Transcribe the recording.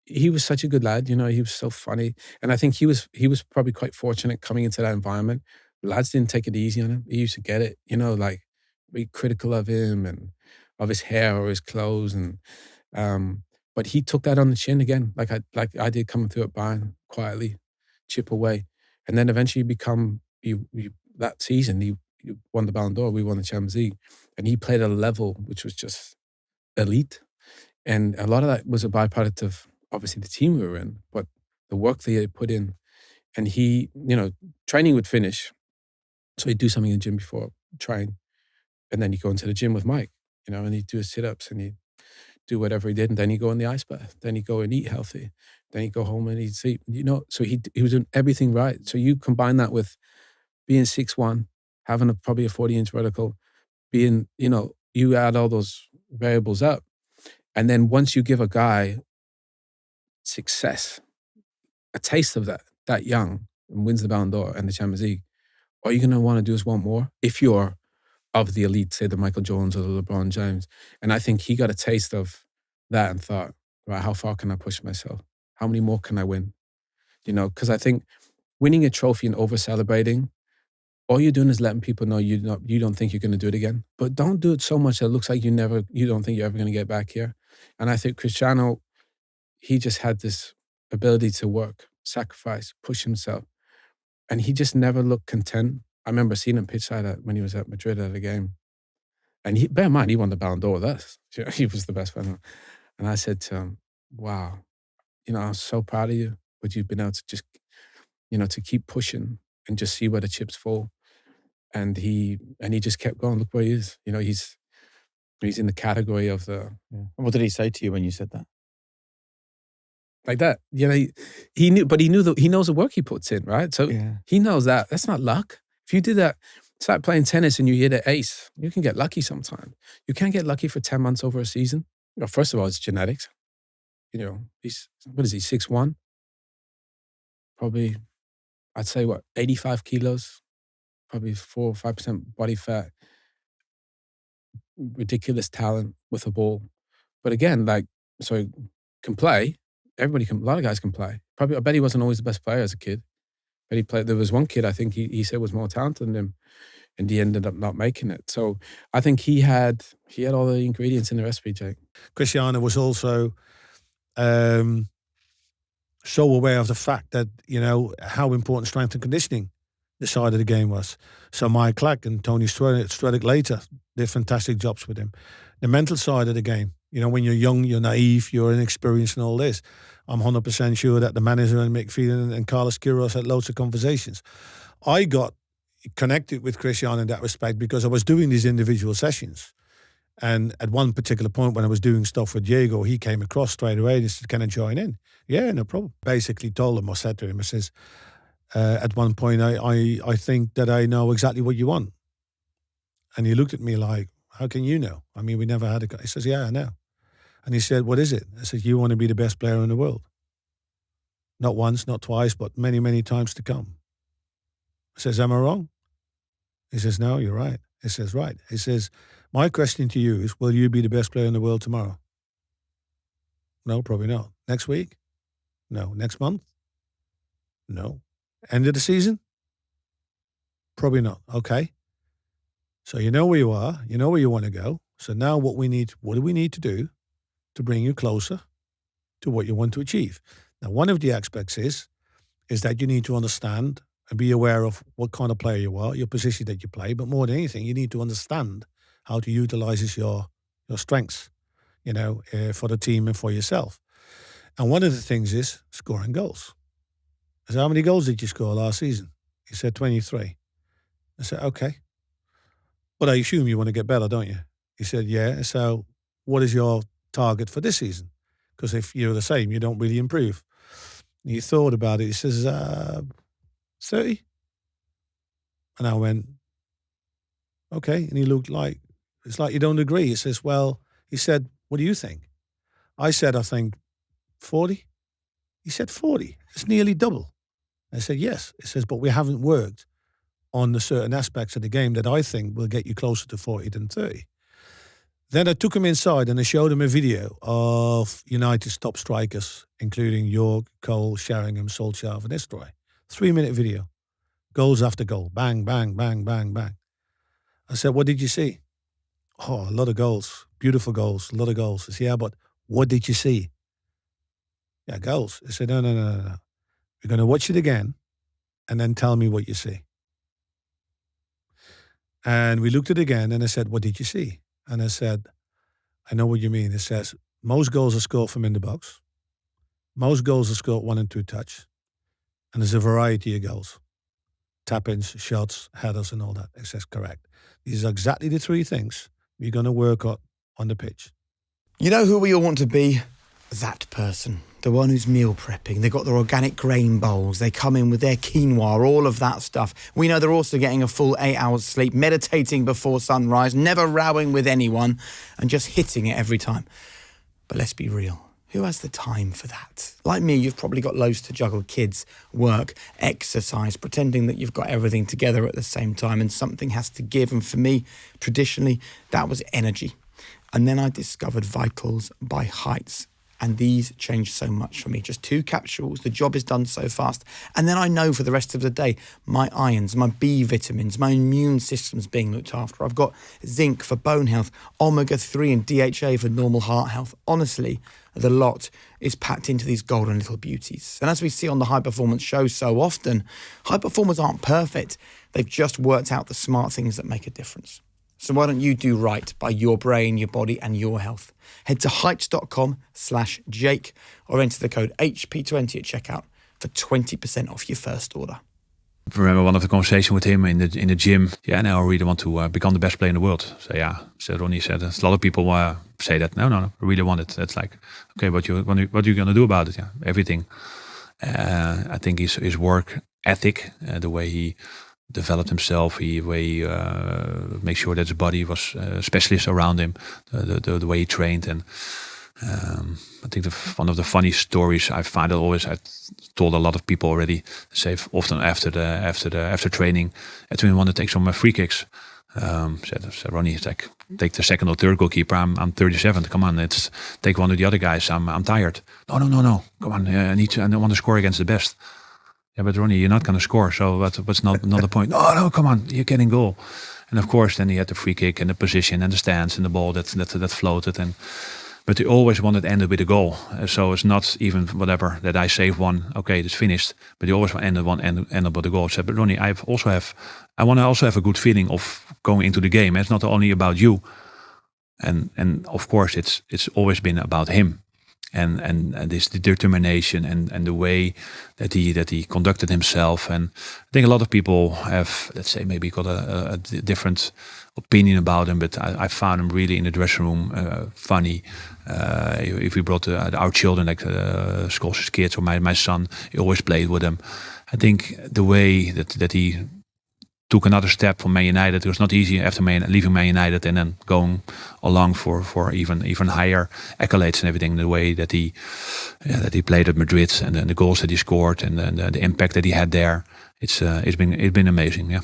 he was such a good lad, you know, he was so funny. And I think he was probably quite fortunate coming into that environment. Lads didn't take it easy on him. He used to get it, you know, like be critical of him and of his hair or his clothes and but he took that on the chin again, like I did coming through at Bayern, quietly, chip away. And then eventually you become you that season you won the Ballon d'Or, we won the Champions League, and he played at a level which was just elite. And a lot of that was a byproduct of obviously the team we were in, but the work that he had put in. And he, you know, training would finish. So he'd do something in the gym before train. And then he'd go into the gym with Mike, you know, and he'd do his sit-ups and he'd do whatever he did. And then he'd go in the ice bath. Then he'd go and eat healthy. Then he'd go home and he'd sleep. You know, so he was doing everything right. So you combine that with being 6'1", having probably a 40-inch vertical, being, you know, you add all those variables up. And then once you give a guy success, a taste of that young, and wins the Ballon d'Or and the Champions League, all you're going to want to do is want more if you're of the elite, say the Michael Jones or the LeBron James. And I think he got a taste of that and thought, right, how far can I push myself? How many more can I win? You know, because I think winning a trophy and over-celebrating, all you're doing is letting people know you don't think you're going to do it again. But don't do it so much that it looks like you don't think you're ever going to get back here. And I think Cristiano, he just had this ability to work, sacrifice, push himself. And he just never looked content. I remember seeing him pitchside when he was at Madrid at a game. And bear in mind, he won the Ballon d'Or with us. He was the best player. And I said to him, wow, you know, I'm so proud of you, what you've been able to just, you know, to keep pushing and just see where the chips fall. And he just kept going. Look where he is. You know, he's in the category of the... Yeah. And what did he say to you when you said that? Like that, you know, he knew, but he knows the work he puts in, right? So he knows that. That's not luck. If you did that, start playing tennis and you hit an ace, you can get lucky sometimes. You can't get lucky for 10 months over a season. You know, first of all, it's genetics. You know, what is he, 6'1"? Probably, I'd say 85 kilos, probably 4 or 5% body fat, ridiculous talent with a ball. But again, so can play. A lot of guys can play. Probably, I bet he wasn't always the best player as a kid. But he played, there was one kid I think he said was more talented than him, and he ended up not making it. So I think he had all the ingredients in the recipe, Jake. Cristiano was also so aware of the fact that, you know, how important strength and conditioning the side of the game was. So Mike Clack and Tony Stredic later did fantastic jobs with him. The mental side of the game, you know, when you're young, you're naive, you're inexperienced and all this. I'm 100% sure that the manager and Mick Phelan and Carlos Queiroz had loads of conversations. I got connected with Cristiano in that respect because I was doing these individual sessions. And at one particular point when I was doing stuff with Diego, he came across straight away and said, can I join in? Yeah, no problem. Basically told him, I said to him, I says, at one point, I think that I know exactly what you want. And he looked at me like, how can you know? I mean, we never had he says, yeah, I know. And he said, what is it? I said, you want to be the best player in the world. Not once, not twice, but many, many times to come. I says, am I wrong? He says, no, you're right. He says, right. He says, my question to you is, will you be the best player in the world tomorrow? No, probably not. Next week? No. Next month? No. End of the season? Probably not. Okay. So you know where you are. You know where you want to go. So now what do we need to do to bring you closer to what you want to achieve? Now, one of the aspects is that you need to understand and be aware of what kind of player you are, your position that you play. But more than anything, you need to understand how to utilize your strengths, you know, for the team and for yourself. And one of the things is scoring goals. I said, how many goals did you score last season? He said 23. I said, okay. But I assume you want to get better, don't you? He said, yeah. So what is your target for this season? Because if you're the same, you don't really improve. And he thought about it. He says, 30. And I went, okay. And he looked like, it's like you don't agree. He says, well, he said, what do you think? I said, I think 40. He said, 40. It's nearly double. I said, yes. He says, but we haven't worked on the certain aspects of the game that I think will get you closer to 40 than 30. Then I took him inside and I showed him a video of United's top strikers, including York, Cole, Sheringham, Solskjaer, Van Nistelrooy. 3-minute video. Goals after goal. Bang, bang, bang, bang, bang. I said, what did you see? Oh, a lot of goals. Beautiful goals. A lot of goals. I said, yeah, but what did you see? Yeah, goals. I said, no. We're going to watch it again and then tell me what you see. And we looked at it again and I said, what did you see? And I said, I know what you mean. It says, most goals are scored from in the box. Most goals are scored 1 and 2 touch. And there's a variety of goals. Tap-ins, shots, headers and all that. It says correct. These are exactly the 3 things we're going to work on the pitch. You know who we all want to be? That person. The one who's meal prepping. They've got their organic grain bowls. They come in with their quinoa, all of that stuff. We know they're also getting a full 8 hours sleep, meditating before sunrise, never rowing with anyone, and just hitting it every time. But let's be real. Who has the time for that? Like me, you've probably got loads to juggle: kids, work, exercise, pretending that you've got everything together at the same time, and something has to give. And for me, traditionally, that was energy. And then I discovered Vitals by Heights. And these changed so much for me. Just 2 capsules, the job is done so fast. And then I know for the rest of the day, my irons, my B vitamins, my immune system's being looked after. I've got zinc for bone health, omega-3 and DHA for normal heart health. Honestly, the lot is packed into these golden little beauties. And as we see on the High Performance show so often, high performers aren't perfect. They've just worked out the smart things that make a difference. So why don't you do right by your brain, your body and your health? Head to heights.com/Jake or enter the code HP20 at checkout for 20% off your first order. I remember one of the conversation with him in the gym. Yeah, now I really want to become the best player in the world. So yeah, so Ronnie said, a lot of people say that. No, I really want it. That's like, okay, what are you going to do about it? Yeah, everything. I think his work ethic, the way he developed himself, the way he make sure that his body was specialists around him, the way he trained. And I think one of the funny stories I find it always, I told a lot of people already, say often after training, Edwin wanted to take some free kicks. Said Ronnie, it's like, take the second or third goalkeeper. I'm 37. Come on, it's take one of the other guys. I'm tired. No. Come on, I don't want to score against the best. Yeah, but Ronnie, you're not going to score, so what's not the point? No, come on, you're getting goal. And of course, then he had the free kick and the position and the stance and the ball that floated. But he always wanted to end it with a goal. So it's not even whatever that I save one. Okay, it's finished. But he always end up with a goal. I said, but Ronnie, I want to also have a good feeling of going into the game. It's not only about you. And of course, it's always been about him. And this determination and the way that he conducted himself. And I think a lot of people have, let's say, maybe got a different opinion about him, but I found him really in the dressing room funny. If we brought our children, like Scholes' kids or my son, he always played with them. I think the way that he took another step from Man United. It was not easy after leaving Man United and then going along for even higher accolades and everything. The way that he played at Madrid and the goals that he scored and the impact that he had there. It's been amazing. Yeah.